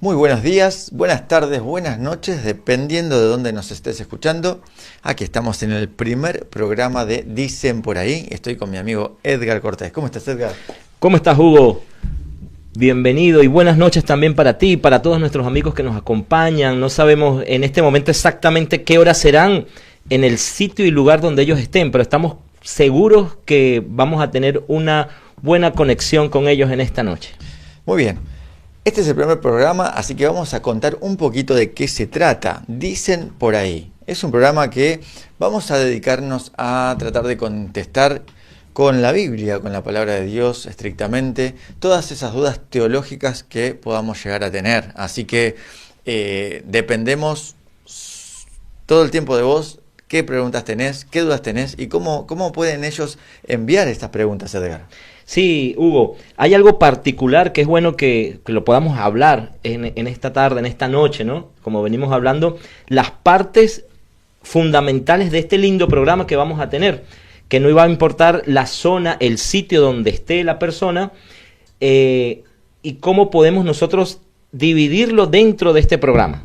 Muy buenos días, buenas tardes, buenas noches, dependiendo de dónde nos estés escuchando. Aquí estamos en el primer programa de Dicen por ahí. Estoy con mi amigo Edgar Cortés. ¿Cómo estás, Edgar? ¿Cómo estás, Hugo? Bienvenido y buenas noches también para ti y para todos nuestros amigos que nos acompañan. No sabemos en este momento exactamente qué horas serán en el sitio y lugar donde ellos estén, pero estamos seguros que vamos a tener una buena conexión con ellos en esta noche. Muy bien. Este es el primer programa, así que vamos a contar un poquito de qué se trata. Dicen por ahí. Es un programa que vamos a dedicarnos a tratar de contestar con la Biblia, con la palabra de Dios estrictamente, todas esas dudas teológicas que podamos llegar a tener. Así que dependemos todo el tiempo de vos, qué preguntas tenés, qué dudas tenés y cómo pueden ellos enviar estas preguntas, Edgar. Sí, Hugo, hay algo particular que es bueno que lo podamos hablar en esta tarde, en esta noche, ¿no? Como venimos hablando, las partes fundamentales de este lindo programa que vamos a tener, que no iba a importar la zona, el sitio donde esté la persona, y cómo podemos nosotros dividirlo dentro de este programa.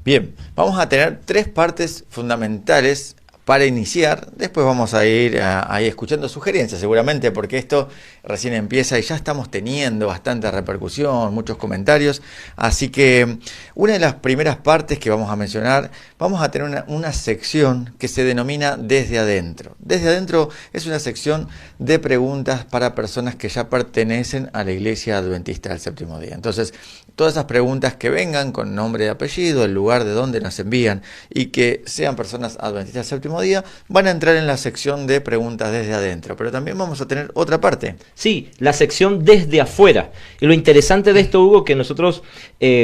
Bien, vamos a tener tres partes fundamentales para iniciar. Después vamos a ir ahí escuchando sugerencias seguramente, porque esto recién empieza y ya estamos teniendo bastante repercusión, muchos comentarios. Así que una de las primeras partes que vamos a mencionar, vamos a tener una sección que se denomina Desde Adentro. Desde Adentro es una sección de preguntas para personas que ya pertenecen a la Iglesia Adventista del Séptimo Día. Entonces, todas esas preguntas que vengan con nombre y apellido, el lugar de donde nos envían y que sean personas adventistas del Séptimo Día, van a entrar en la sección de preguntas desde adentro. Pero también vamos a tener otra parte. Sí, la sección desde afuera. Y lo interesante de esto, Hugo, que nosotros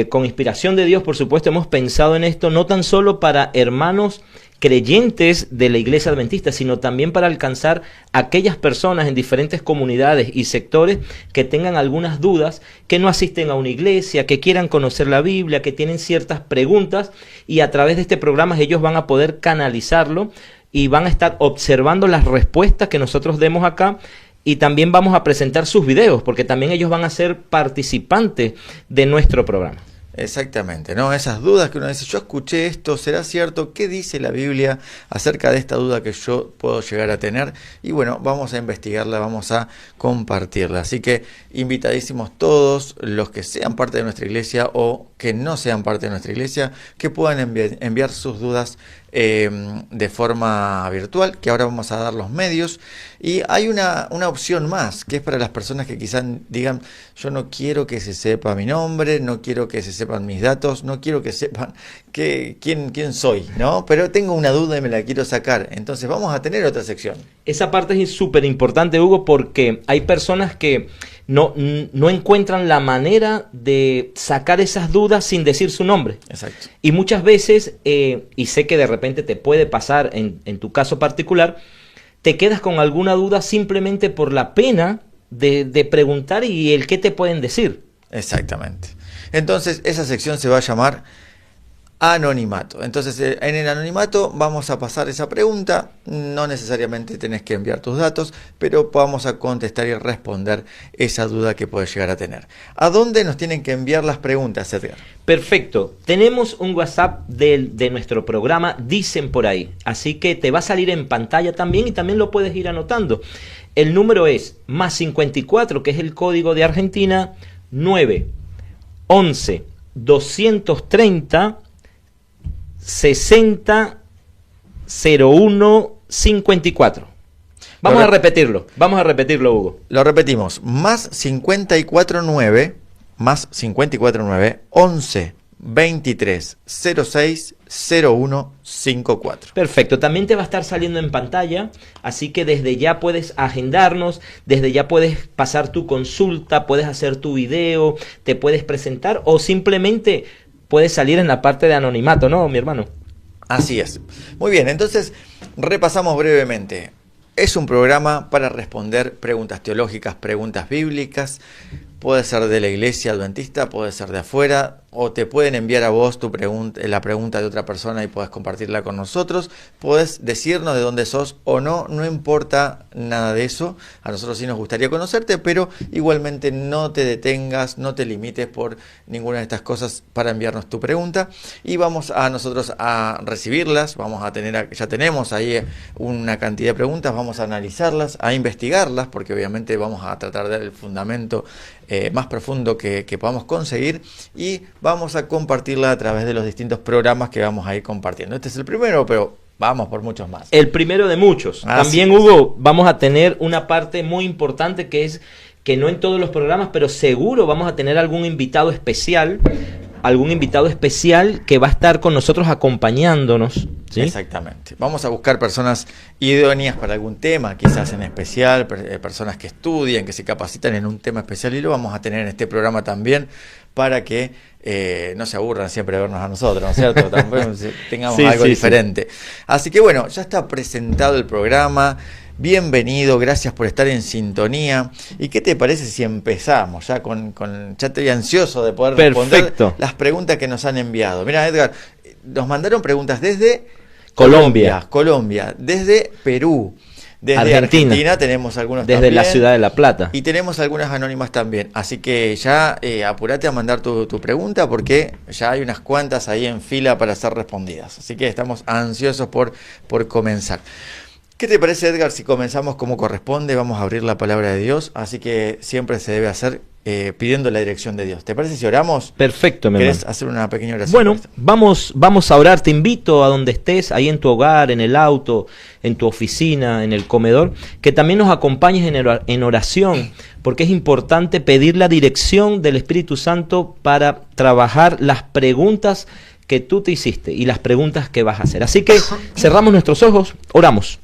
con inspiración de Dios, por supuesto, hemos pensado en esto no tan solo para hermanos creyentes de la Iglesia Adventista, sino también para alcanzar a aquellas personas en diferentes comunidades y sectores que tengan algunas dudas, que no asisten a una iglesia, que quieran conocer la Biblia, que tienen ciertas preguntas, y a través de este programa ellos van a poder canalizarlo y van a estar observando las respuestas que nosotros demos acá. Y también vamos a presentar sus videos, porque también ellos van a ser participantes de nuestro programa. Exactamente, ¿no? Esas dudas que uno dice, yo escuché esto, ¿será cierto? ¿Qué dice la Biblia acerca de esta duda que yo puedo llegar a tener? Y bueno, vamos a investigarla, vamos a compartirla. Así que invitadísimos todos los que sean parte de nuestra iglesia o que no sean parte de nuestra iglesia, que puedan enviar sus dudas de forma virtual, que ahora vamos a dar los medios. Y hay una opción más, que es para las personas que quizás digan, yo no quiero que se sepa mi nombre, no quiero que se sepan mis datos, no quiero que sepan quién soy, ¿no? Pero tengo una duda y me la quiero sacar. Entonces vamos a tener otra sección. Esa parte es súper importante, Hugo, porque hay personas que no encuentran la manera de sacar esas dudas sin decir su nombre. Exacto. Y muchas veces, y sé que de repente te puede pasar en tu caso particular, te quedas con alguna duda simplemente por la pena de preguntar y el qué te pueden decir. Exactamente. Entonces esa sección se va a llamar Anonimato. Entonces en el anonimato vamos a pasar esa pregunta, no necesariamente tenés que enviar tus datos, pero vamos a contestar y responder esa duda que puedes llegar a tener. ¿A dónde nos tienen que enviar las preguntas, Edgar? Perfecto, tenemos un WhatsApp de nuestro programa Dicen por ahí, así que te va a salir en pantalla también y también lo puedes ir anotando. El número es +54, que es el código de Argentina, 9 11 230 60 01 54. Vamos a repetirlo, Hugo. Lo repetimos, +549 11 23 06 01 54. Perfecto, también te va a estar saliendo en pantalla, así que desde ya puedes agendarnos, desde ya puedes pasar tu consulta, puedes hacer tu video, te puedes presentar o simplemente puedes salir en la parte de anonimato, ¿no, mi hermano? Así es. Muy bien, entonces repasamos brevemente. Es un programa para responder preguntas teológicas, preguntas bíblicas, puede ser de la iglesia adventista, puede ser de afuera, o te pueden enviar a vos la pregunta de otra persona y podés compartirla con nosotros. Podés decirnos de dónde sos o no, no importa nada de eso. A nosotros sí nos gustaría conocerte, pero igualmente no te detengas, no te limites por ninguna de estas cosas para enviarnos tu pregunta. Y vamos a nosotros a recibirlas, ya tenemos ahí una cantidad de preguntas, vamos a analizarlas, a investigarlas, porque obviamente vamos a tratar de dar el fundamento más profundo que podamos conseguir, y vamos a compartirla a través de los distintos programas que vamos a ir compartiendo. Este es el primero, pero vamos por muchos más. El primero de muchos. También, Hugo, vamos a tener una parte muy importante que es que no en todos los programas, pero seguro vamos a tener algún invitado especial que va a estar con nosotros acompañándonos, ¿sí? Exactamente. Vamos a buscar personas idóneas para algún tema, quizás en especial, personas que estudian, que se capacitan en un tema especial, y lo vamos a tener en este programa también para que no se aburran siempre de vernos a nosotros, ¿no es cierto? También tengamos algo diferente. Sí. Así que bueno, ya está presentado el programa. Bienvenido, gracias por estar en sintonía. ¿Y qué te parece si empezamos ya ya estoy ansioso de poder responder las preguntas que nos han enviado? Mira, Edgar, nos mandaron preguntas desde Colombia, desde Perú, desde Argentina tenemos algunos desde también, la ciudad de La Plata. Y tenemos algunas anónimas también. Así que ya apurate a mandar tu pregunta, porque ya hay unas cuantas ahí en fila para ser respondidas. Así que estamos ansiosos por comenzar. ¿Qué te parece, Edgar, si comenzamos como corresponde? Vamos a abrir la palabra de Dios, así que siempre se debe hacer pidiendo la dirección de Dios. ¿Te parece si oramos? Perfecto, mi hermano. ¿Querés hacer una pequeña oración? Bueno, vamos a orar. Te invito a donde estés, ahí en tu hogar, en el auto, en tu oficina, en el comedor, que también nos acompañes en oración, porque es importante pedir la dirección del Espíritu Santo para trabajar las preguntas que tú te hiciste y las preguntas que vas a hacer. Así que cerramos nuestros ojos, oramos.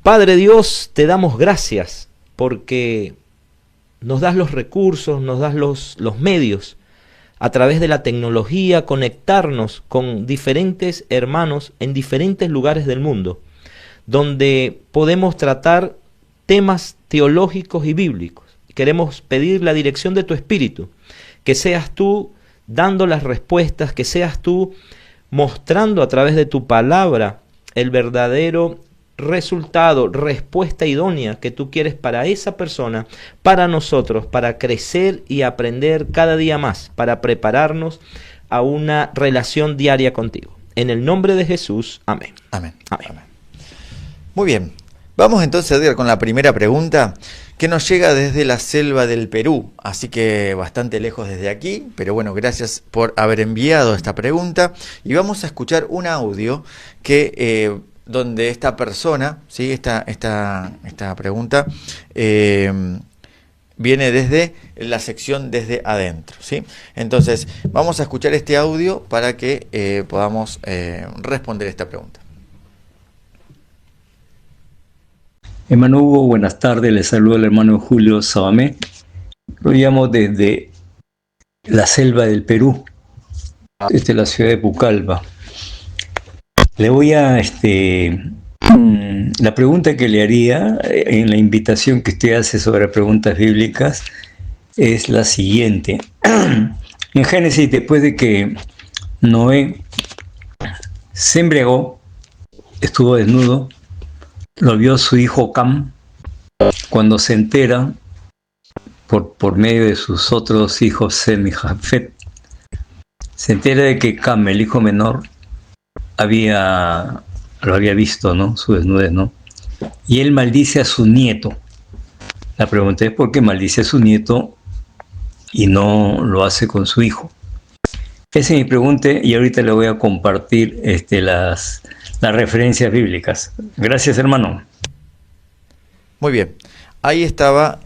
Padre Dios, te damos gracias porque nos das los recursos, nos das los medios a través de la tecnología, conectarnos con diferentes hermanos en diferentes lugares del mundo, donde podemos tratar temas teológicos y bíblicos. Queremos pedir la dirección de tu Espíritu, que seas tú dando las respuestas, que seas tú mostrando a través de tu palabra el verdadero resultado, respuesta idónea que tú quieres para esa persona, para nosotros, para crecer y aprender cada día más, para prepararnos a una relación diaria contigo. En el nombre de Jesús, amén. Amén. Amén. Amén. Muy bien. Vamos entonces, Edgar, con la primera pregunta, que nos llega desde la selva del Perú, así que bastante lejos desde aquí, pero bueno, gracias por haber enviado esta pregunta, y vamos a escuchar un audio que donde esta persona, ¿sí? esta pregunta viene desde la sección desde adentro, ¿sí? Entonces, vamos a escuchar este audio para que podamos responder esta pregunta. Hermano Hugo, buenas tardes, le saluda el hermano Julio Sabamé. Lo llamo desde la selva del Perú, desde la ciudad de Pucallpa. Le voy a, la pregunta que le haría en la invitación que usted hace sobre preguntas bíblicas es la siguiente. En Génesis, después de que Noé se embriagó, estuvo desnudo, lo vio su hijo Cam. Cuando se entera por medio de sus otros hijos Sem y Jafet, se entera de que Cam, el hijo menor, lo había visto, ¿no? Su desnudez, ¿no? Y él maldice a su nieto. La pregunta es por qué maldice a su nieto y no lo hace con su hijo. Esa es mi pregunta, y ahorita le voy a compartir las referencias bíblicas. Gracias, hermano. Muy bien. Ahí estaba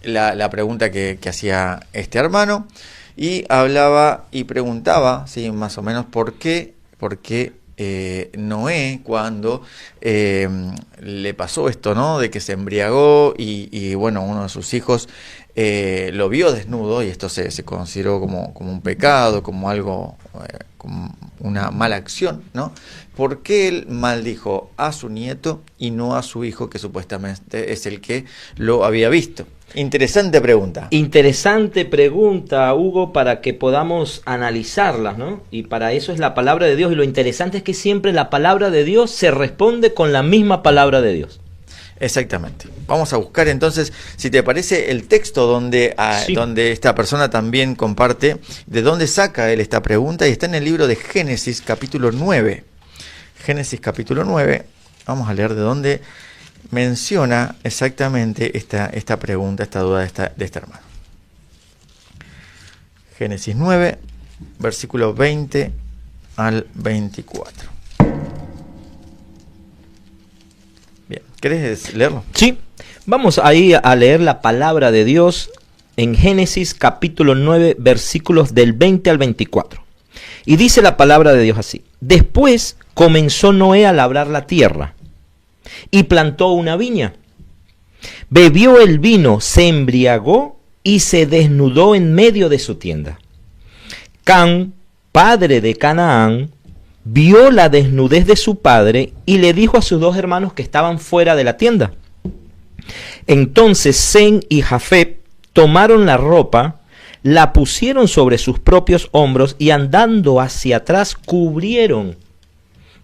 la pregunta que hacía este hermano, y hablaba y preguntaba, ¿sí? Más o menos por qué Noé, cuando le pasó esto, ¿no? De que se embriagó y bueno, uno de sus hijos lo vio desnudo, y esto se consideró como un pecado, como algo, como una mala acción, ¿no? ¿Por qué él maldijo a su nieto y no a su hijo, que supuestamente es el que lo había visto? Interesante pregunta. Interesante pregunta, Hugo, para que podamos analizarlas, ¿no? Y para eso es la palabra de Dios. Y lo interesante es que siempre la palabra de Dios se responde con la misma palabra de Dios. Exactamente. Vamos a buscar entonces, si te parece, el texto donde esta persona también comparte de dónde saca él esta pregunta, y está en el libro de Génesis capítulo 9. Génesis capítulo 9, vamos a leer de dónde menciona exactamente esta pregunta, esta duda de este hermano. Génesis 9, versículo 20 al 24. Bien, ¿querés leerlo? Sí, vamos ahí a leer la palabra de Dios en Génesis capítulo 9, versículos del 20 al 24. Y dice la palabra de Dios así: después comenzó Noé a labrar la tierra y plantó una viña. Bebió el vino, se embriagó y se desnudó en medio de su tienda. Cam, padre de Canaán, vio la desnudez de su padre y le dijo a sus dos hermanos que estaban fuera de la tienda. Entonces Sem y Jafet tomaron la ropa, la pusieron sobre sus propios hombros y andando hacia atrás cubrieron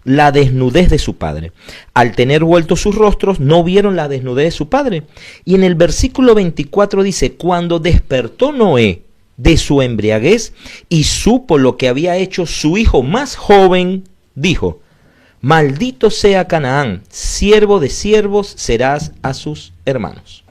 la desnudez de su padre. Al tener vueltos sus rostros, no vieron la desnudez de su padre. Y en el versículo 24 dice: cuando despertó Noé de su embriaguez y supo lo que había hecho su hijo más joven, dijo: maldito sea Canaán, siervo de siervos serás a sus hermanos.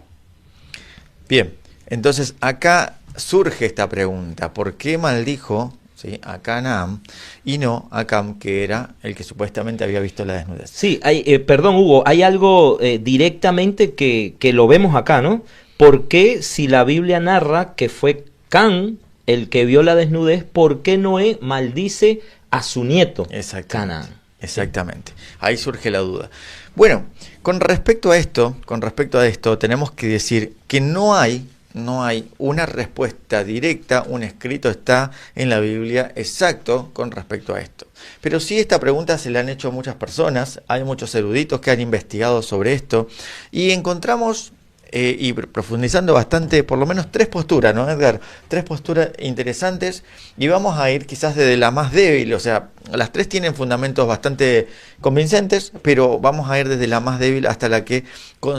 Bien, entonces acá surge esta pregunta: ¿por qué maldijo, ¿sí?, a Canaán y no a Cam, que era el que supuestamente había visto la desnudez? Sí, perdón, Hugo, hay algo directamente que lo vemos acá, ¿no? ¿Por qué, si la Biblia narra que fue Cam el que vio la desnudez, por qué Noé maldice a su nieto Canaán? Exactamente, ahí surge la duda. Bueno, con respecto a esto, tenemos que decir que no hay una respuesta directa, un escrito está en la Biblia exacto con respecto a esto. Pero sí, esta pregunta se la han hecho muchas personas, hay muchos eruditos que han investigado sobre esto y encontramos, y profundizando bastante, por lo menos tres posturas, ¿no, Edgar? Tres posturas interesantes, y vamos a ir quizás desde la más débil, o sea, las tres tienen fundamentos bastante convincentes, pero vamos a ir desde la más débil hasta la que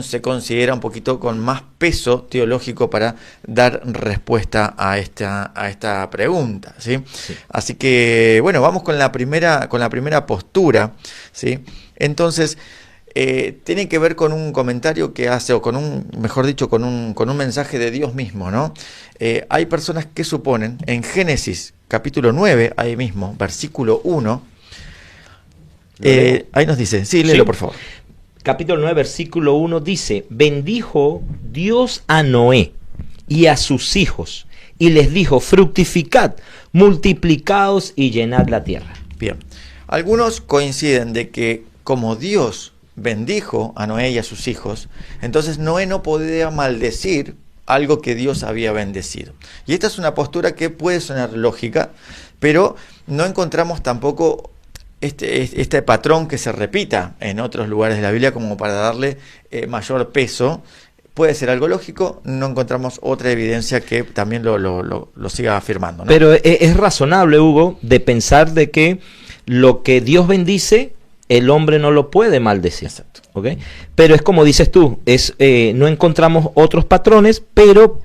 se considera un poquito con más peso teológico para dar respuesta a esta pregunta, ¿sí? Sí. Así que, bueno, vamos con la primera postura, ¿sí? Entonces, tiene que ver con un comentario que hace, o con un mensaje de Dios mismo, ¿no? Hay personas que suponen, en Génesis capítulo 9, ahí mismo, versículo 1, ahí nos dice, sí, léelo, por favor. Capítulo 9, versículo 1 dice: bendijo Dios a Noé y a sus hijos, y les dijo: fructificad, multiplicaos y llenad la tierra. Bien, algunos coinciden de que como Dios bendijo a Noé y a sus hijos, entonces Noé no podía maldecir algo que Dios había bendecido. Y esta es una postura que puede sonar lógica, pero no encontramos tampoco este patrón que se repita en otros lugares de la Biblia como para darle mayor peso. Puede ser algo lógico, no encontramos otra evidencia que también lo siga afirmando, ¿no? Pero es razonable, Hugo, de pensar de que lo que Dios bendice, el hombre no lo puede maldecir. Exacto. ¿Okay? Pero es como dices tú, no encontramos otros patrones, pero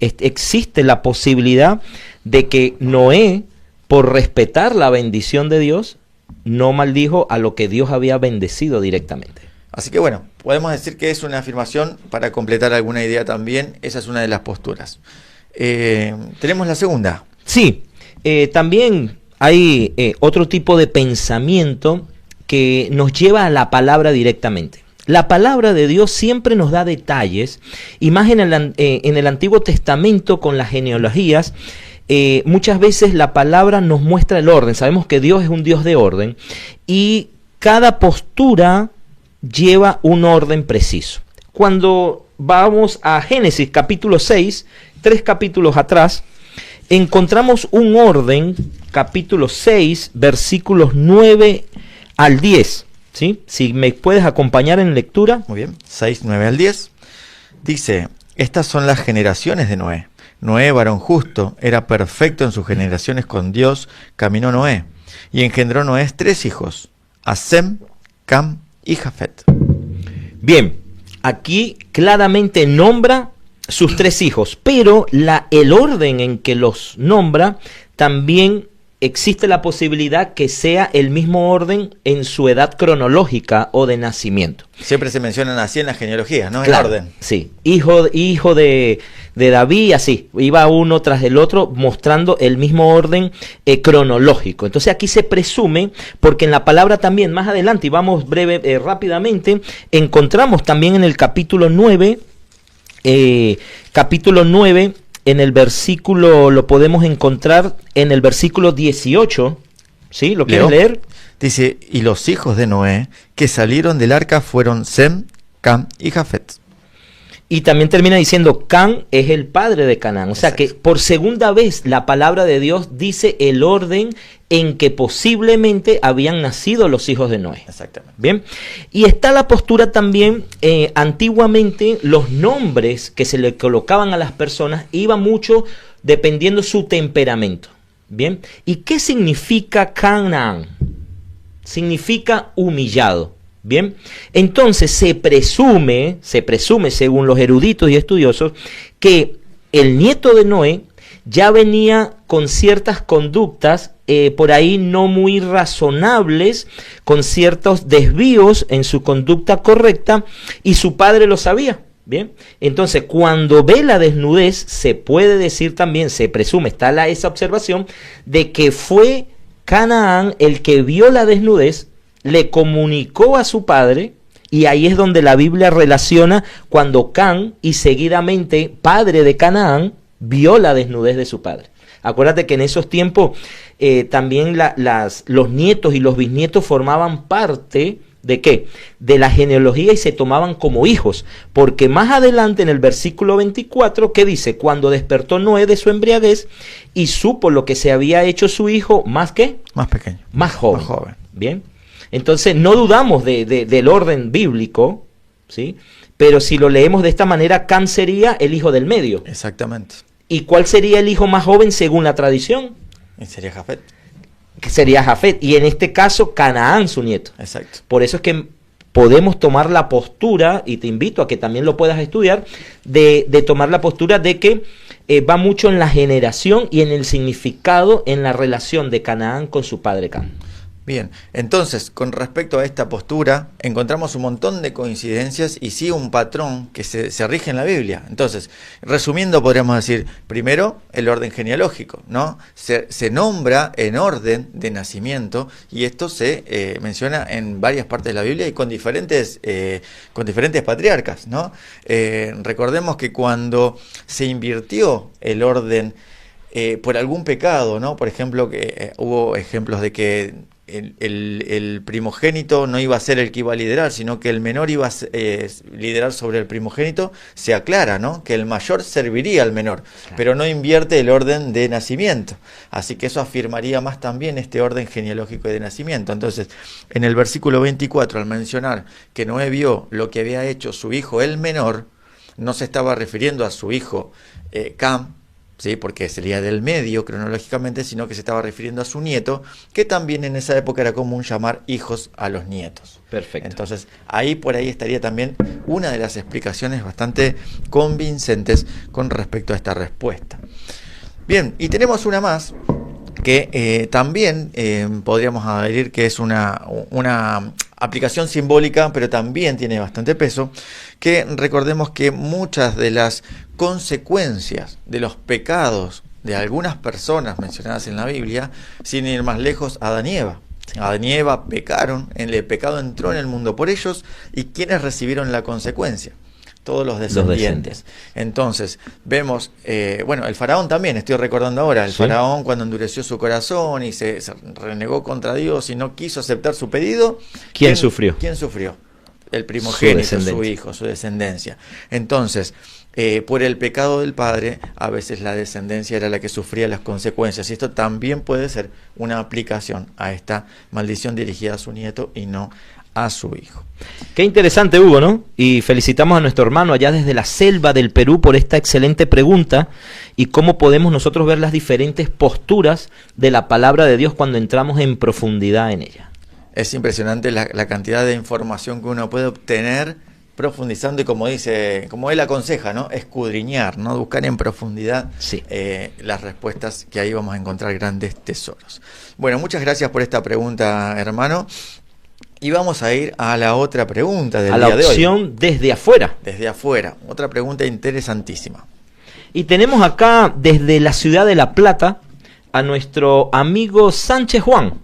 existe la posibilidad de que Noé, por respetar la bendición de Dios, no maldijo a lo que Dios había bendecido directamente. Así que bueno, podemos decir que es una afirmación para completar alguna idea también. Esa es una de las posturas. Tenemos la segunda. Sí, también hay otro tipo de pensamiento que nos lleva a la palabra directamente. La palabra de Dios siempre nos da detalles, y más en el Antiguo Testamento con las genealogías, muchas veces la palabra nos muestra el orden. Sabemos que Dios es un Dios de orden, y cada postura lleva un orden preciso. Cuando vamos a Génesis capítulo 6, 3 capítulos atrás, encontramos un orden, capítulo 6, versículos 9 al 10, ¿sí? Si me puedes acompañar en lectura. Muy bien, 6, 9 al 10. Dice: estas son las generaciones de Noé. Noé, varón justo, era perfecto en sus generaciones con Dios, caminó Noé. Y engendró Noé 3 hijos, a Sem, Cam y Jafet. Bien, aquí claramente nombra sus 3 hijos, pero el orden en que los nombra también existe la posibilidad que sea el mismo orden en su edad cronológica o de nacimiento. Siempre se mencionan así en las genealogías, ¿no? Claro, En orden. sí, hijo de David, así, iba uno tras el otro mostrando el mismo orden cronológico. Entonces aquí se presume, porque en la palabra también más adelante, y vamos rápidamente, encontramos también en el capítulo 9, en el versículo, lo podemos encontrar en el versículo 18, ¿sí? ¿Lo quieres leer? Dice, y los hijos de Noé que salieron del arca fueron Sem, Cam y Jafet. Y también termina diciendo, Cam es el padre de Canaán. O sea que por segunda vez la palabra de Dios dice el orden en que posiblemente habían nacido los hijos de Noé. Exactamente. Bien. Y está la postura también, antiguamente los nombres que se le colocaban a las personas iban mucho dependiendo su temperamento. Bien. ¿Y qué significa Canaán? Significa humillado. Bien, entonces se presume según los eruditos y estudiosos que el nieto de Noé ya venía con ciertas conductas por ahí no muy razonables, con ciertos desvíos en su conducta correcta, y su padre lo sabía. Bien, entonces cuando ve la desnudez se puede decir también, se presume, está esa observación de que fue Canaán el que vio la desnudez, le comunicó a su padre, y ahí es donde la Biblia relaciona cuando Cam y seguidamente padre de Canaán vio la desnudez de su padre. Acuérdate que en esos tiempos también los nietos y los bisnietos formaban parte ¿de qué? De la genealogía, y se tomaban como hijos, porque más adelante en el versículo 24, ¿qué dice? Cuando despertó Noé de su embriaguez y supo lo que se había hecho su hijo, ¿más qué? Más pequeño. Más joven. Bien. Entonces no dudamos del orden bíblico, ¿sí? Pero si lo leemos de esta manera, Cam sería el hijo del medio. Exactamente. ¿Y cuál sería el hijo más joven según la tradición? Y sería Jafet. Que sería Jafet, y en este caso Canaán, su nieto. Exacto. Por eso es que podemos tomar la postura, y te invito a que también lo puedas estudiar, de tomar la postura de que va mucho en la generación y en el significado en la relación de Canaán con su padre Cam. Bien, entonces, con respecto a esta postura, encontramos un montón de coincidencias y sí un patrón que se rige en la Biblia. Entonces, resumiendo, podríamos decir, primero, el orden genealógico, ¿no? Se nombra en orden de nacimiento, y esto se menciona en varias partes de la Biblia y con diferentes patriarcas, ¿no? Recordemos que cuando se invirtió el orden por algún pecado, ¿no? Por ejemplo, que hubo ejemplos de que el primogénito no iba a ser el que iba a liderar, sino que el menor iba a liderar sobre el primogénito. Se aclara, ¿no? Que el mayor serviría al menor, pero no invierte el orden de nacimiento. Así que eso afirmaría más también este orden genealógico de nacimiento. Entonces, en el versículo 24, al mencionar que Noé vio lo que había hecho su hijo el menor, no se estaba refiriendo a su hijo Cam, ¿sí? Porque sería del medio cronológicamente, sino que se estaba refiriendo a su nieto, que también en esa época era común llamar hijos a los nietos. Perfecto. Entonces, por ahí estaría también una de las explicaciones bastante convincentes con respecto a esta respuesta. Bien, y tenemos una más que también podríamos adherir que es una aplicación simbólica, pero también tiene bastante peso, que recordemos que muchas de las consecuencias de los pecados de algunas personas mencionadas en la Biblia, sin ir más lejos, Adán y Eva. Adán y Eva pecaron, el pecado entró en el mundo por ellos, y ¿quiénes recibieron la consecuencia? Todos los descendientes. Entonces, vemos, el faraón también, estoy recordando ahora, el faraón cuando endureció su corazón y se renegó contra Dios y no quiso aceptar su pedido. ¿Quién sufrió? ¿Quién sufrió? El primogénito, su hijo, su descendencia. Entonces, por el pecado del padre, a veces la descendencia era la que sufría las consecuencias. Y esto también puede ser una aplicación a esta maldición dirigida a su nieto y no a su Hijo. Qué interesante, Hugo, ¿no? Y felicitamos a nuestro hermano allá desde la selva del Perú por esta excelente pregunta y cómo podemos nosotros ver las diferentes posturas de la palabra de Dios cuando entramos en profundidad en ella. Es impresionante la cantidad de información que uno puede obtener profundizando y como él aconseja, ¿no? Escudriñar, ¿no? Buscar en profundidad Sí. Las respuestas, que ahí vamos a encontrar grandes tesoros. Bueno, muchas gracias por esta pregunta, hermano. Y vamos a ir a la otra pregunta del día de hoy. A la opción desde afuera. Desde afuera. Otra pregunta interesantísima. Y tenemos acá desde la ciudad de La Plata a nuestro amigo Sánchez Juan,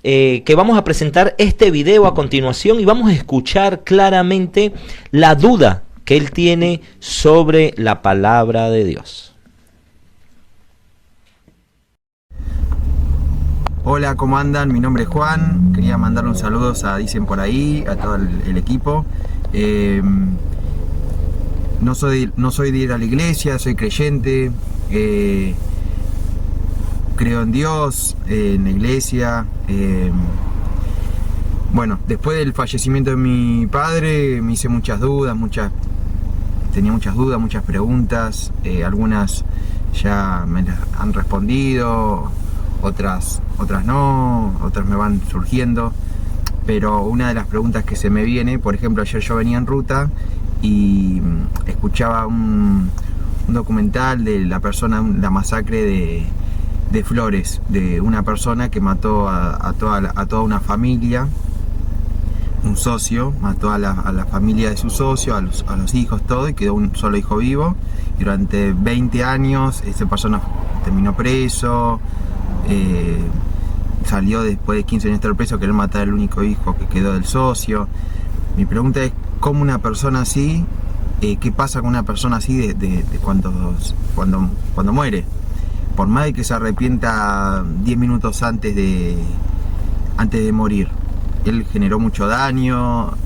que vamos a presentar este video a continuación y vamos a escuchar claramente la duda que él tiene sobre la palabra de Dios. Hola, ¿cómo andan? Mi nombre es Juan. Quería mandarle un saludo a Dicen por ahí, a todo el equipo. No soy de ir a la iglesia, soy creyente. Creo en Dios, en la iglesia. Bueno, después del fallecimiento de mi padre me hice muchas dudas, tenía muchas dudas, muchas preguntas. Algunas ya me las han respondido, otras no, otras me van surgiendo. Pero una de las preguntas que se me viene, por ejemplo, ayer yo venía en ruta y escuchaba un documental de la masacre de Flores, de una persona que mató a toda una familia, un socio, mató a la familia de su socio, a los hijos, todo, y quedó un solo hijo vivo. Y durante 20 años esa persona terminó preso, salió después de 15 años de estar preso, querer matar al único hijo que quedó del socio. Mi pregunta es, ¿cómo una persona así, qué pasa con una persona así de cuando muere? Por más de que se arrepienta 10 minutos antes de morir, él generó mucho daño.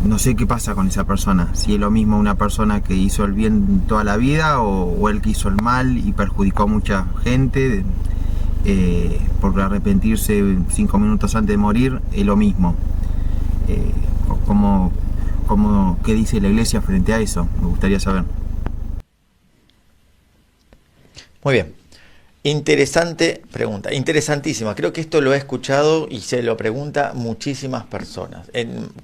No sé qué pasa con esa persona, si es lo mismo una persona que hizo el bien toda la vida o él que hizo el mal y perjudicó a mucha gente. Por arrepentirse 5 minutos antes de morir es lo mismo. ¿Qué dice la iglesia frente a eso? Me gustaría saber. Muy bien. Interesante pregunta, interesantísima. Creo que esto lo he escuchado y se lo pregunta muchísimas personas,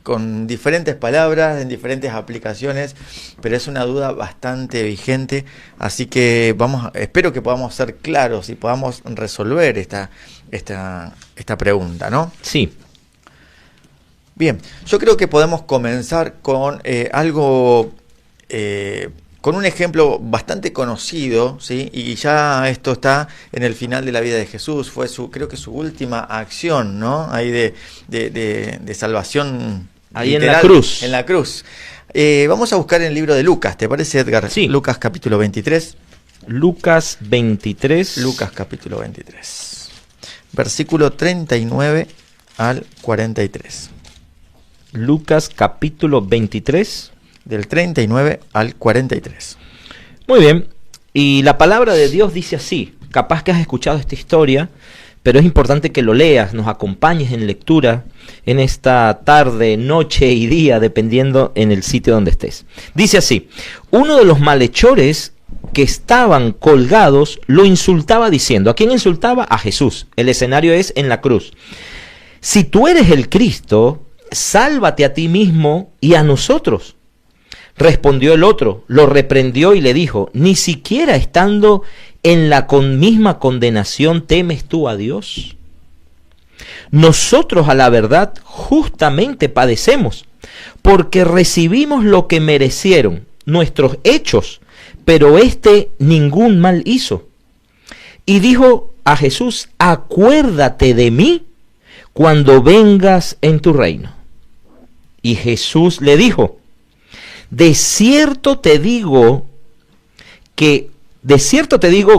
con diferentes palabras, en diferentes aplicaciones, pero es una duda bastante vigente, así que espero que podamos ser claros y podamos resolver esta pregunta, ¿no? Sí. Bien, yo creo que podemos comenzar con algo... con un ejemplo bastante conocido, ¿sí? Y ya esto está en el final de la vida de Jesús, fue creo que su última acción, ¿no? Ahí de salvación. Ahí literal, en la cruz. En la cruz. Vamos a buscar en el libro de Lucas, ¿te parece, Edgar? Sí. Lucas capítulo 23. Lucas 23. Lucas capítulo 23. Versículo 39 al 43. Lucas capítulo 23. Del 39 al 43. Muy bien. Y la palabra de Dios dice así. Capaz que has escuchado esta historia, pero es importante que lo leas, nos acompañes en lectura en esta tarde, noche y día, dependiendo en el sitio donde estés. Dice así: uno de los malhechores que estaban colgados lo insultaba diciendo. ¿A quién insultaba? A Jesús. El escenario es en la cruz. Si tú eres el Cristo, sálvate a ti mismo y a nosotros. Respondió el otro, lo reprendió y le dijo: ¿ni siquiera estando en la misma condenación temes tú a Dios? Nosotros a la verdad justamente padecemos, porque recibimos lo que merecieron nuestros hechos, pero éste ningún mal hizo. Y dijo a Jesús: acuérdate de mí cuando vengas en tu reino. Y Jesús le dijo: de cierto te digo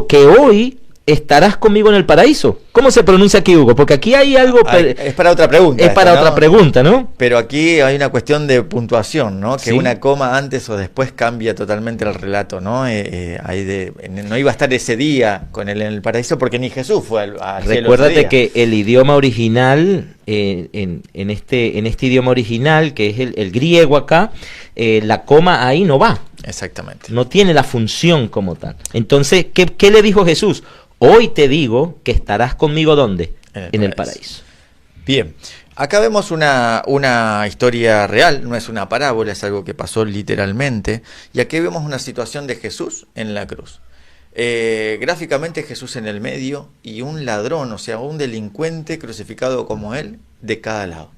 que hoy ¿estarás conmigo en el paraíso? ¿Cómo se pronuncia aquí, Hugo? Porque aquí hay algo... Es para otra pregunta. Es para otra pregunta, ¿no? Pero aquí hay una cuestión de puntuación, ¿no? Que Sí. una coma antes o después cambia totalmente el relato, ¿no? No iba a estar ese día con él en el paraíso porque ni Jesús fue al cielo ese Recuérdate día. que el idioma original, en este idioma original, que es el griego acá, la coma ahí no va. Exactamente. No tiene la función como tal. Entonces, ¿qué le dijo Jesús? Hoy te digo que estarás conmigo, ¿dónde? En el paraíso. Bien, acá vemos una historia real, no es una parábola, es algo que pasó literalmente. Y aquí vemos una situación de Jesús en la cruz. Gráficamente Jesús en el medio y un ladrón, o sea, un delincuente crucificado como él, de cada lado.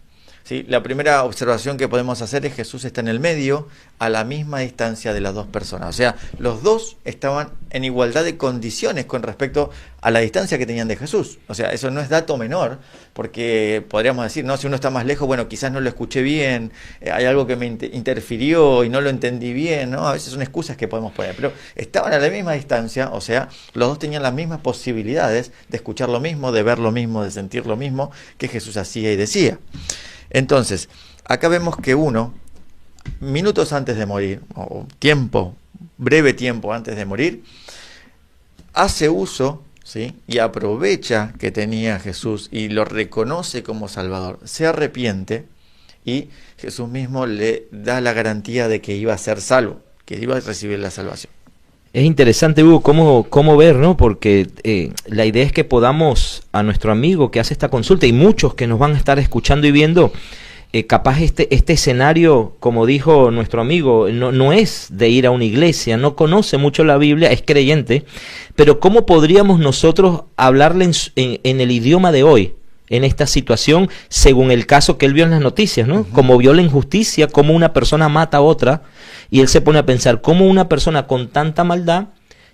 ¿Sí? La primera observación que podemos hacer es que Jesús está en el medio, a la misma distancia de las dos personas. O sea, los dos estaban en igualdad de condiciones con respecto a la distancia que tenían de Jesús. O sea, eso no es dato menor, porque podríamos decir, no, si uno está más lejos, bueno, quizás no lo escuché bien, hay algo que me interfirió y no lo entendí bien, ¿no? A veces son excusas que podemos poner, pero estaban a la misma distancia, o sea, los dos tenían las mismas posibilidades de escuchar lo mismo, de ver lo mismo, de sentir lo mismo que Jesús hacía y decía. Entonces, acá vemos que uno, minutos antes de morir, o breve tiempo antes de morir, hace uso, ¿sí? Y aprovecha que tenía Jesús y lo reconoce como Salvador, se arrepiente y Jesús mismo le da la garantía de que iba a ser salvo, que iba a recibir la salvación. Es interesante, Hugo, cómo ver, ¿no? Porque la idea es que podamos, a nuestro amigo que hace esta consulta, y muchos que nos van a estar escuchando y viendo, capaz este escenario, como dijo nuestro amigo, no es de ir a una iglesia, no conoce mucho la Biblia, es creyente, pero ¿cómo podríamos nosotros hablarle en el idioma de hoy, en esta situación, según el caso que él vio en las noticias, ¿no? Como vio la injusticia, cómo una persona mata a otra, y él se pone a pensar, ¿cómo una persona con tanta maldad,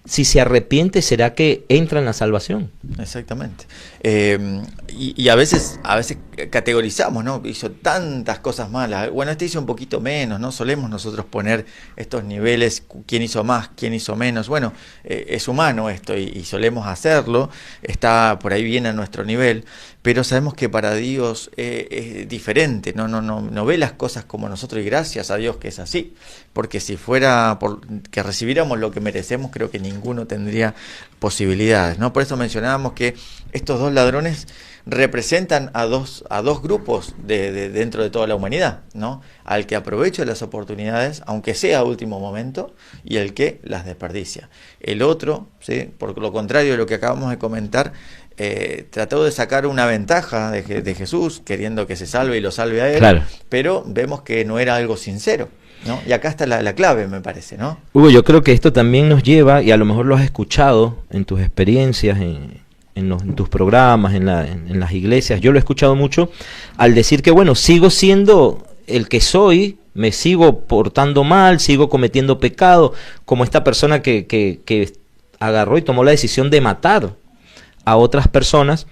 si se arrepiente, será que entra en la salvación? Exactamente. Y a veces categorizamos, ¿no? Hizo tantas cosas malas. Bueno, este hizo un poquito menos, ¿no? Solemos nosotros poner estos niveles, quién hizo más, quién hizo menos. Bueno, es humano esto y solemos hacerlo. Está por ahí bien a nuestro nivel, pero sabemos que para Dios es diferente. No ve las cosas como nosotros y gracias a Dios que es así. Porque si fuera por que recibiéramos lo que merecemos, creo que ninguno tendría posibilidades, ¿no? Por eso mencionábamos que estos dos ladrones representan a dos grupos dentro de toda la humanidad, ¿no? Al que aprovecha las oportunidades, aunque sea a último momento, y el que las desperdicia. El otro, ¿sí? Por lo contrario de lo que acabamos de comentar, trató de sacar una ventaja de Jesús, queriendo que se salve y lo salve a él, claro. Pero vemos que no era algo sincero, ¿no? Y acá está la clave, me parece, ¿no? Hugo, yo creo que esto también nos lleva, y a lo mejor lo has escuchado en tus experiencias, en tus programas, en las iglesias, yo lo he escuchado mucho, al decir que, bueno, sigo siendo el que soy, me sigo portando mal, sigo cometiendo pecado, como esta persona que agarró y tomó la decisión de matar a otras personas,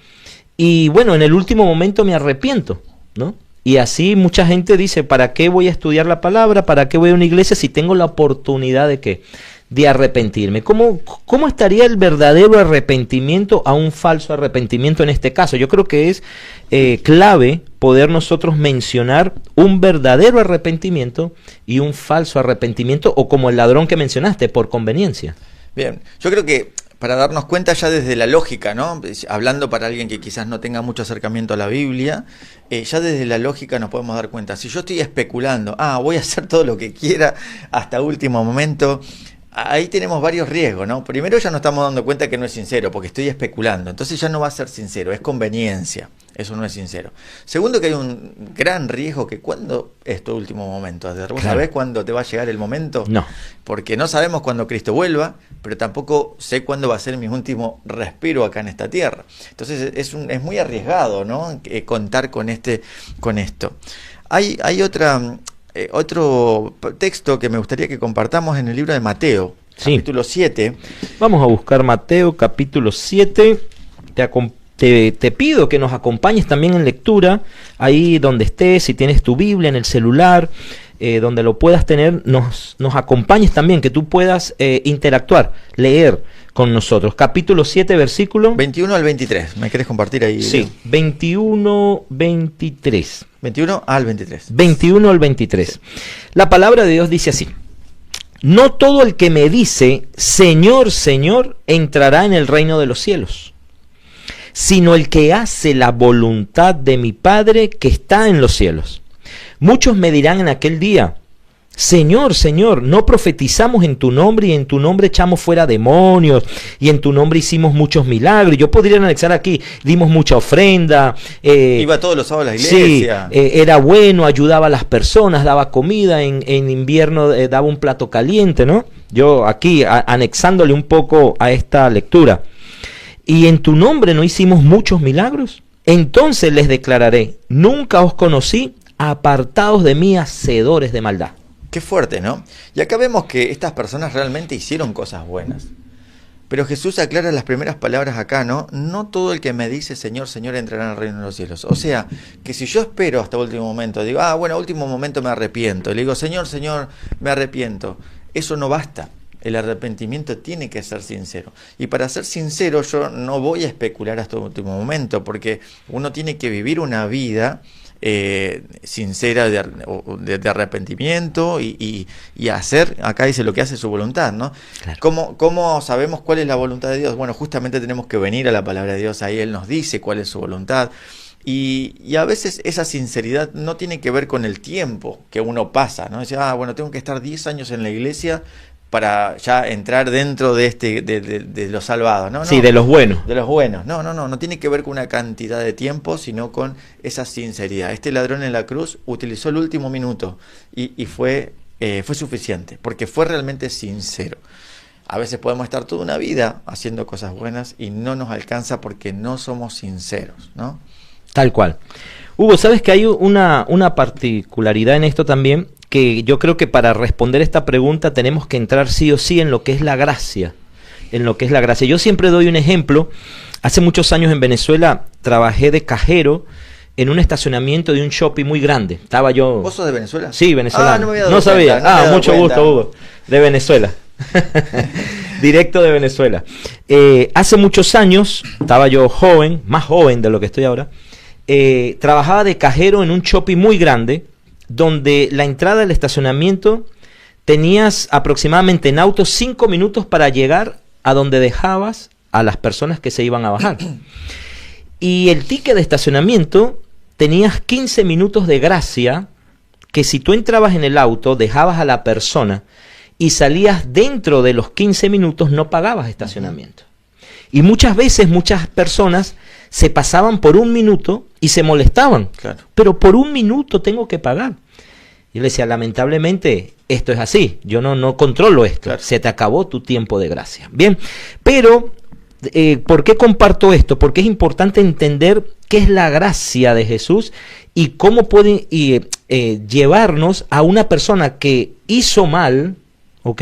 y bueno, en el último momento me arrepiento, ¿no? Y así mucha gente dice, ¿para qué voy a estudiar la palabra? ¿Para qué voy a una iglesia si tengo la oportunidad de qué? De arrepentirme. ¿Cómo estaría el verdadero arrepentimiento a un falso arrepentimiento en este caso? Yo creo que es clave poder nosotros mencionar un verdadero arrepentimiento y un falso arrepentimiento, o como el ladrón que mencionaste, por conveniencia. Bien, yo creo que para darnos cuenta ya desde la lógica, ¿no? Hablando para alguien que quizás no tenga mucho acercamiento a la Biblia, ya desde la lógica nos podemos dar cuenta. Si yo estoy especulando, voy a hacer todo lo que quiera hasta último momento, ahí tenemos varios riesgos, ¿no? Primero ya nos estamos dando cuenta que no es sincero, porque estoy especulando, entonces ya no va a ser sincero, es conveniencia, eso no es sincero. Segundo, que hay un gran riesgo que cuando es tu último momento, ¿vos sabés cuándo te va a llegar el momento? No. Porque no sabemos cuándo Cristo vuelva, pero tampoco sé cuándo va a ser mi último respiro acá en esta tierra. Entonces es muy arriesgado, ¿no? Contar con esto. Hay otro texto que me gustaría que compartamos en el libro de Mateo, sí. Capítulo 7. Vamos a buscar Mateo, capítulo 7. Te pido que nos acompañes también en lectura, ahí donde estés, si tienes tu Biblia en el celular, donde lo puedas tener, nos acompañes también, que tú puedas interactuar, leer con nosotros. Capítulo 7, versículo 21 al 23. ¿Me querés compartir ahí? Sí, 21, 23. 21 al 23. 21 al 23. La palabra de Dios dice así: no todo el que me dice, Señor, Señor, entrará en el reino de los cielos, sino el que hace la voluntad de mi Padre que está en los cielos. Muchos me dirán en aquel día: Señor, Señor, ¿no profetizamos en tu nombre y en tu nombre echamos fuera demonios y en tu nombre hicimos muchos milagros? Yo podría anexar aquí, dimos mucha ofrenda. Iba todos los sábados a la iglesia. Sí, era bueno, ayudaba a las personas, daba comida, en invierno daba un plato caliente, ¿no? Yo aquí anexándole un poco a esta lectura. ¿Y en tu nombre no hicimos muchos milagros? Entonces les declararé: nunca os conocí, apartados de mí, hacedores de maldad. Qué fuerte, ¿no? Y acá vemos que estas personas realmente hicieron cosas buenas. Pero Jesús aclara las primeras palabras acá, ¿no? No todo el que me dice Señor, Señor entrará en el reino de los cielos. O sea, que si yo espero hasta último momento, digo, bueno, último momento me arrepiento. Le digo, Señor, Señor, me arrepiento. Eso no basta. El arrepentimiento tiene que ser sincero. Y para ser sincero, yo no voy a especular hasta el último momento, porque uno tiene que vivir una vida sincera de arrepentimiento y hacer, acá dice lo que hace su voluntad, ¿no? Claro. ¿Cómo sabemos cuál es la voluntad de Dios? Bueno, justamente tenemos que venir a la palabra de Dios, ahí Él nos dice cuál es su voluntad. Y a veces esa sinceridad no tiene que ver con el tiempo que uno pasa, ¿no? Dice, bueno, tengo que estar 10 años en la iglesia para ya entrar dentro de los salvados, ¿no? Sí, de los buenos. De los buenos. No tiene que ver con una cantidad de tiempo, sino con esa sinceridad. Este ladrón en la cruz utilizó el último minuto y fue suficiente, porque fue realmente sincero. A veces podemos estar toda una vida haciendo cosas buenas y no nos alcanza porque no somos sinceros, ¿no? Tal cual. Hugo, ¿sabes que hay una particularidad en esto también? Que yo creo que para responder esta pregunta tenemos que entrar sí o sí en lo que es la gracia. En lo que es la gracia. Yo siempre doy un ejemplo. Hace muchos años en Venezuela trabajé de cajero en un estacionamiento de un shopping muy grande. Estaba yo... ¿Vos sos de Venezuela? Sí, venezolano. No me había dado no sabía. cuenta, no me había dado mucho cuenta. gusto, Hugo. De Venezuela. Directo de Venezuela. Hace muchos años, estaba yo joven, más joven de lo que estoy ahora, trabajaba de cajero en un shopping muy grande, donde la entrada del estacionamiento tenías aproximadamente en auto 5 minutos para llegar a donde dejabas a las personas que se iban a bajar. Y el ticket de estacionamiento tenías 15 minutos de gracia, que si tú entrabas en el auto, dejabas a la persona y salías dentro de los 15 minutos, no pagabas estacionamiento. Y muchas veces muchas personas se pasaban por 1 minuto y se molestaban. Claro. Pero por 1 minuto tengo que pagar. Y le decía, lamentablemente, esto es así. Yo no controlo esto. Claro. Se te acabó tu tiempo de gracia. Bien, pero ¿por qué comparto esto? Porque es importante entender qué es la gracia de Jesús y cómo puede llevarnos a una persona que hizo mal, ¿ok?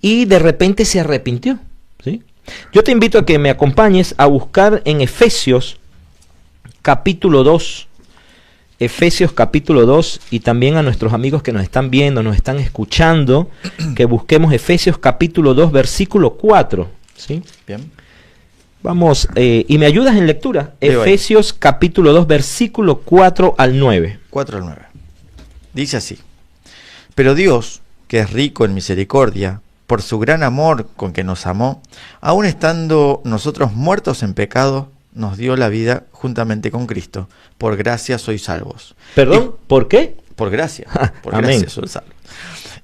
Y de repente se arrepintió, ¿sí? Yo te invito a que me acompañes a buscar en Efesios capítulo 2, Efesios capítulo 2, y también a nuestros amigos que nos están viendo, nos están escuchando, que busquemos Efesios capítulo 2, versículo 4, ¿sí? Bien. Vamos, y me ayudas en lectura, Leo Efesios capítulo 2, versículo 4 al 9. 4 al 9. Dice así: pero Dios, que es rico en misericordia, por su gran amor con que nos amó, aun estando nosotros muertos en pecado, nos dio la vida juntamente con Cristo. Por gracia sois salvos. ¿Perdón? ¿Por qué? Por gracia. Por Amén. gracia sois salvos.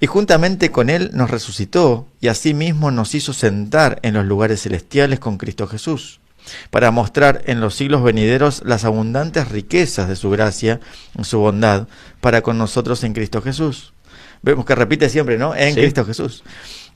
Y juntamente con Él nos resucitó y asimismo nos hizo sentar en los lugares celestiales con Cristo Jesús, para mostrar en los siglos venideros las abundantes riquezas de su gracia, su bondad, para con nosotros en Cristo Jesús. Vemos que repite siempre, ¿no? En Sí. Cristo Jesús.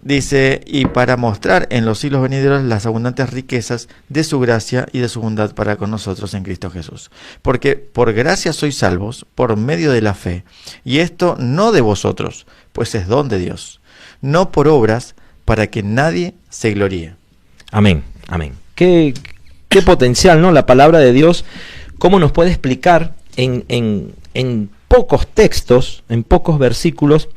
Dice, y para mostrar en los siglos venideros las abundantes riquezas de su gracia y de su bondad para con nosotros en Cristo Jesús. Porque por gracia sois salvos por medio de la fe, y esto no de vosotros, pues es don de Dios, no por obras, para que nadie se gloríe. Amén, amén. Qué potencial, ¿no? La palabra de Dios, cómo nos puede explicar en pocos textos, en pocos versículos,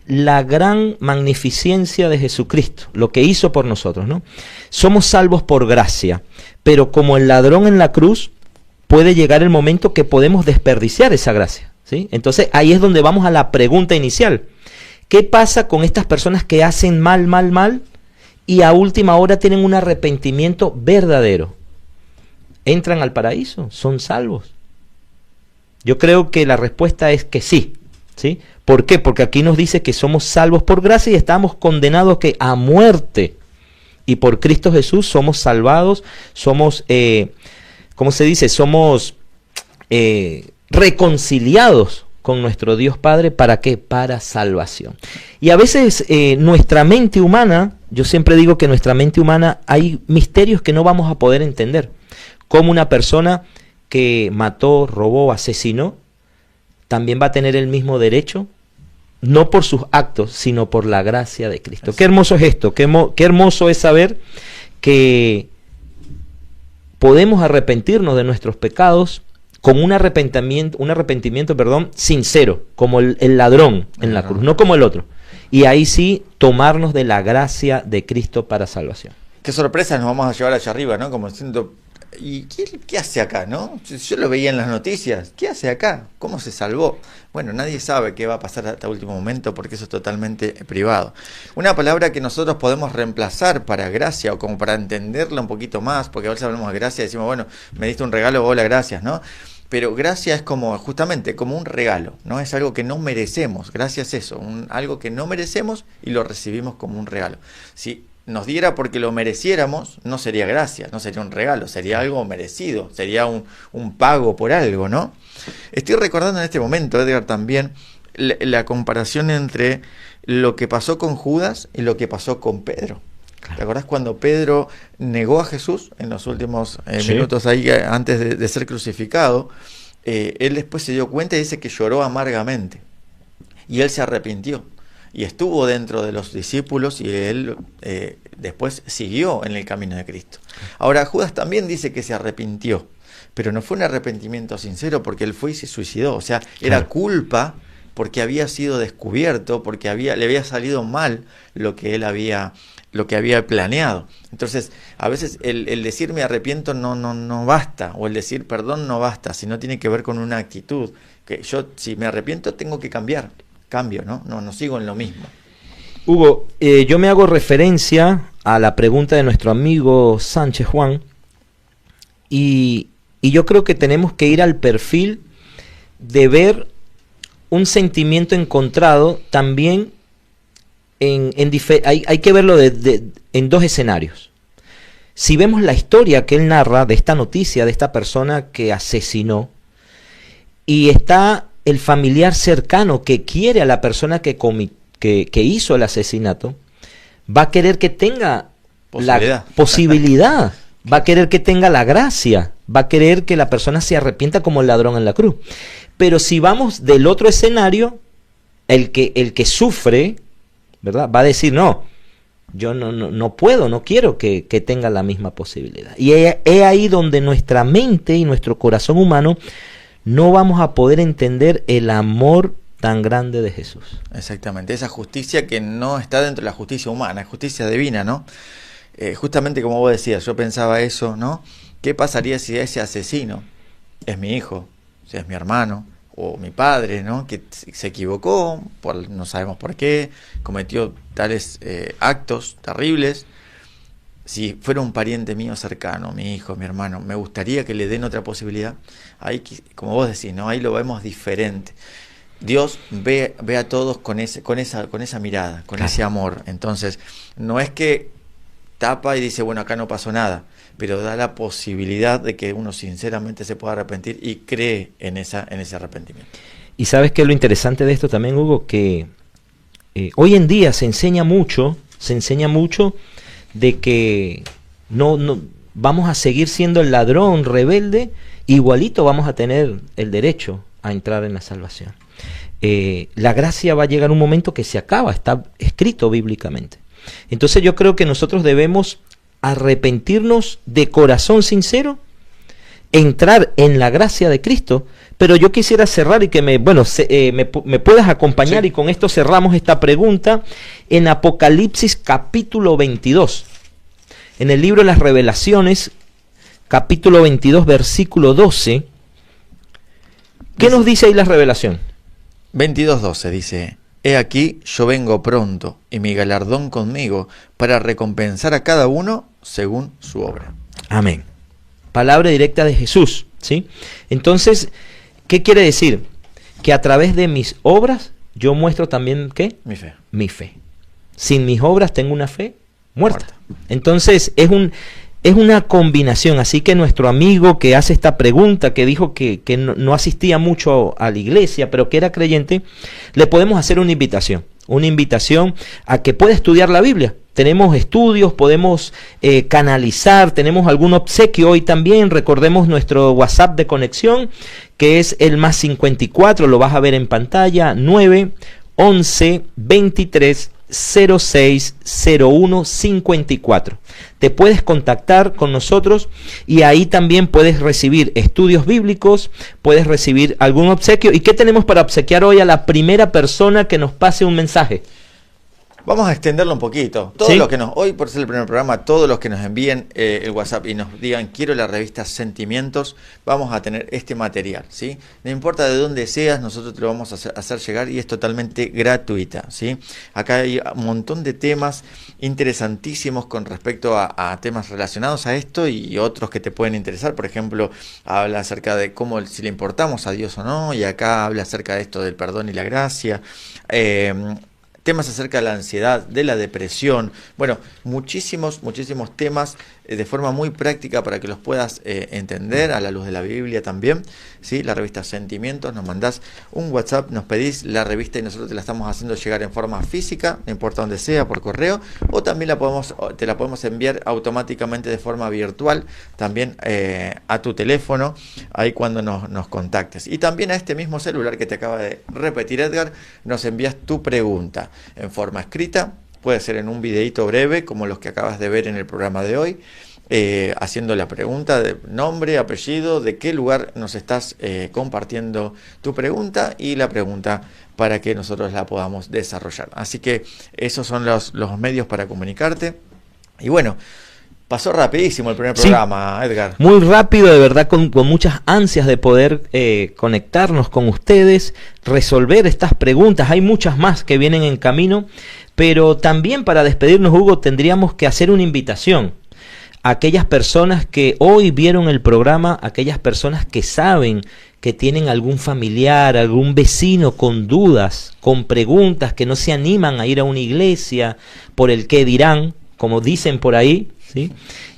la gran magnificencia de Jesucristo, lo que hizo por nosotros, ¿no? Somos salvos por gracia, pero como el ladrón en la cruz, puede llegar el momento que podemos desperdiciar esa gracia, ¿sí? Entonces ahí es donde vamos a la pregunta inicial. ¿Qué pasa con estas personas que hacen mal y a última hora tienen un arrepentimiento verdadero? ¿Entran al paraíso? ¿Son salvos? Yo creo que la respuesta es que sí, ¿sí? ¿Por qué? Porque aquí nos dice que somos salvos por gracia y estamos condenados a muerte. Y por Cristo Jesús somos salvados, somos, ¿cómo se dice? Somos reconciliados con nuestro Dios Padre. ¿Para qué? Para salvación. Y a veces nuestra mente humana, yo siempre digo que nuestra mente humana hay misterios que no vamos a poder entender. Como una persona que mató, robó, asesinó, también va a tener el mismo derecho, no por sus actos, sino por la gracia de Cristo. Qué hermoso es esto, qué hermoso es saber que podemos arrepentirnos de nuestros pecados con un arrepentimiento, sincero, como el ladrón en la cruz, no como el otro. Y ahí sí, tomarnos de la gracia de Cristo para salvación. Qué sorpresa nos vamos a llevar allá arriba, ¿no? Como diciendo, ¿y qué hace acá, no? Yo lo veía en las noticias. ¿Qué hace acá? ¿Cómo se salvó? Bueno, nadie sabe qué va a pasar hasta último momento porque eso es totalmente privado. Una palabra que nosotros podemos reemplazar para gracia o como para entenderla un poquito más, porque a veces hablamos de gracia y decimos, bueno, me diste un regalo, hola, gracias, ¿no? Pero gracia es como, justamente, como un regalo, ¿no? Es algo que no merecemos. Gracia es eso, algo que no merecemos y lo recibimos como un regalo. Si nos diera porque lo mereciéramos, no sería gracia, no sería un regalo, sería algo merecido, sería un pago por algo, ¿no? Estoy recordando en este momento, Edgar, también la comparación entre lo que pasó con Judas y lo que pasó con Pedro. ¿Te acordás cuando Pedro negó a Jesús en los últimos minutos ahí antes de ser crucificado? Él después se dio cuenta y dice que lloró amargamente y él se arrepintió. Y estuvo dentro de los discípulos y él después siguió en el camino de Cristo. Ahora, Judas también dice que se arrepintió, pero no fue un arrepentimiento sincero porque él fue y se suicidó. O sea, era culpa porque había sido descubierto, porque le había salido mal lo que él había planeado. Entonces, a veces el decir me arrepiento no basta, o el decir perdón no basta, sino tiene que ver con una actitud. Que yo, si me arrepiento, tengo que cambiar. Cambio, no sigo en lo mismo. Hugo, yo me hago referencia a la pregunta de nuestro amigo Sánchez Juan y yo creo que tenemos que ir al perfil de ver un sentimiento encontrado también hay que verlo en dos escenarios. Si vemos la historia que él narra de esta noticia, de esta persona que asesinó, y está el familiar cercano que quiere a la persona que hizo el asesinato, va a querer que tenga la posibilidad, va a querer que tenga la gracia, va a querer que la persona se arrepienta como el ladrón en la cruz. Pero si vamos del otro escenario, el que sufre, ¿verdad?, va a decir, no, yo no puedo, no quiero que tenga la misma posibilidad. Y es ahí donde nuestra mente y nuestro corazón humano no vamos a poder entender el amor tan grande de Jesús. Exactamente, esa justicia que no está dentro de la justicia humana, es justicia divina, ¿no? Justamente como vos decías, yo pensaba eso, ¿no? ¿Qué pasaría si ese asesino es mi hijo, si es mi hermano o mi padre, ¿no? Que se equivocó, no sabemos por qué, cometió tales actos terribles? Si fuera un pariente mío cercano, mi hijo, mi hermano, me gustaría que le den otra posibilidad. Ahí, como vos decís, ¿no? Ahí lo vemos diferente. Dios ve a todos con esa mirada, con ese amor. Entonces, no es que tapa y dice, bueno, acá no pasó nada, pero da la posibilidad de que uno sinceramente se pueda arrepentir y cree en ese arrepentimiento. Y sabes qué es lo interesante de esto también, Hugo, que hoy en día se enseña mucho de que no vamos a seguir siendo el ladrón rebelde, igualito vamos a tener el derecho a entrar en la salvación. La gracia va a llegar un momento que se acaba, está escrito bíblicamente. Entonces yo creo que nosotros debemos arrepentirnos de corazón sincero, entrar en la gracia de Cristo. Pero yo quisiera cerrar y que me puedas acompañar, sí. Y con esto cerramos esta pregunta en Apocalipsis capítulo 22. En el libro de las Revelaciones, capítulo 22, versículo 12. ¿Qué nos dice ahí la revelación? 22:12 dice: He aquí, yo vengo pronto, y mi galardón conmigo, para recompensar a cada uno según su obra. Amén. Palabra directa de Jesús, ¿sí? Entonces, ¿qué quiere decir? Que a través de mis obras, yo muestro también, ¿qué? Mi fe. Mi fe. Sin mis obras tengo una fe muerta. Entonces, es una combinación. Así que nuestro amigo que hace esta pregunta, que dijo que no asistía mucho a la iglesia, pero que era creyente, le podemos hacer una invitación a que pueda estudiar la Biblia. Tenemos estudios, podemos canalizar, tenemos algún obsequio hoy también. Recordemos nuestro WhatsApp de conexión, que es el +54, lo vas a ver en pantalla, 9 11 23 06 01 54. Te puedes contactar con nosotros y ahí también puedes recibir estudios bíblicos, puedes recibir algún obsequio. ¿Y qué tenemos para obsequiar hoy a la primera persona que nos pase un mensaje? Vamos a extenderlo un poquito. Todos los que hoy por ser el primer programa, todos los que nos envíen el WhatsApp y nos digan quiero la revista Sentimientos, vamos a tener este material, ¿sí? No importa de dónde seas, nosotros te lo vamos a hacer llegar y es totalmente gratuita, ¿sí? Acá hay un montón de temas interesantísimos con respecto a temas relacionados a esto y otros que te pueden interesar. Por ejemplo, habla acerca de cómo si le importamos a Dios o no, y acá habla acerca de esto del perdón y la gracia. Temas acerca de la ansiedad, de la depresión, bueno, muchísimos temas de forma muy práctica para que los puedas entender a la luz de la Biblia también, ¿sí? La revista Sentimientos, nos mandás un WhatsApp, nos pedís la revista y nosotros te la estamos haciendo llegar en forma física, no importa dónde sea, por correo, o también te la podemos enviar automáticamente de forma virtual, también a tu teléfono, ahí cuando nos contactes. Y también a este mismo celular que te acaba de repetir Edgar, nos envías tu pregunta en forma escrita, puede ser en un videíto breve como los que acabas de ver en el programa de hoy, haciendo la pregunta de nombre, apellido, de qué lugar nos estás compartiendo tu pregunta y la pregunta para que nosotros la podamos desarrollar. Así que esos son los medios para comunicarte. Y bueno, pasó rapidísimo el primer programa, Edgar. Muy rápido, de verdad, con muchas ansias de poder conectarnos con ustedes, resolver estas preguntas. Hay muchas más que vienen en camino, pero también para despedirnos, Hugo, tendríamos que hacer una invitación a aquellas personas que hoy vieron el programa, aquellas personas que saben que tienen algún familiar, algún vecino con dudas, con preguntas, que no se animan a ir a una iglesia por el qué dirán, como dicen por ahí, ¿sí?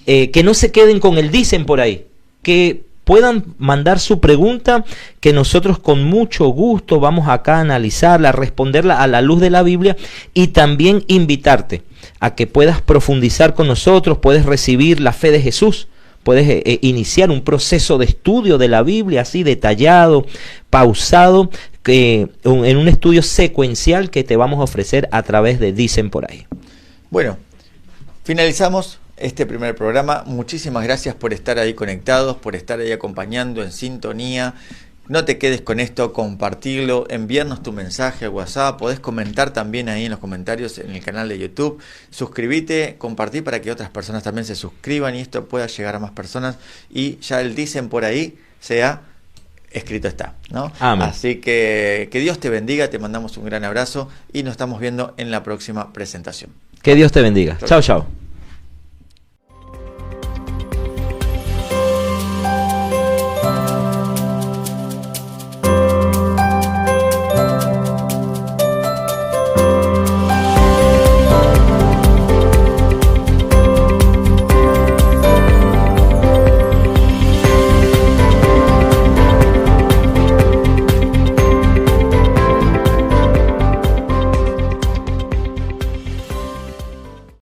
Que no se queden con el dicen por ahí, que puedan mandar su pregunta, que nosotros con mucho gusto vamos acá a analizarla, a responderla a la luz de la Biblia, y también invitarte a que puedas profundizar con nosotros, puedes recibir la fe de Jesús, puedes iniciar un proceso de estudio de la Biblia así detallado, pausado, en un estudio secuencial que te vamos a ofrecer a través de Dicen por ahí. Bueno, finalizamos este primer programa. Muchísimas gracias por estar ahí conectados, por estar ahí acompañando en sintonía. No te quedes con esto, compartirlo, enviarnos tu mensaje a WhatsApp, podés comentar también ahí en los comentarios en el canal de YouTube, suscríbete, compartir para que otras personas también se suscriban y esto pueda llegar a más personas y ya el dicen por ahí sea escrito está, ¿no? Amén. Así que Dios te bendiga, te mandamos un gran abrazo y nos estamos viendo en la próxima presentación. Que Dios te bendiga. Chao, chao.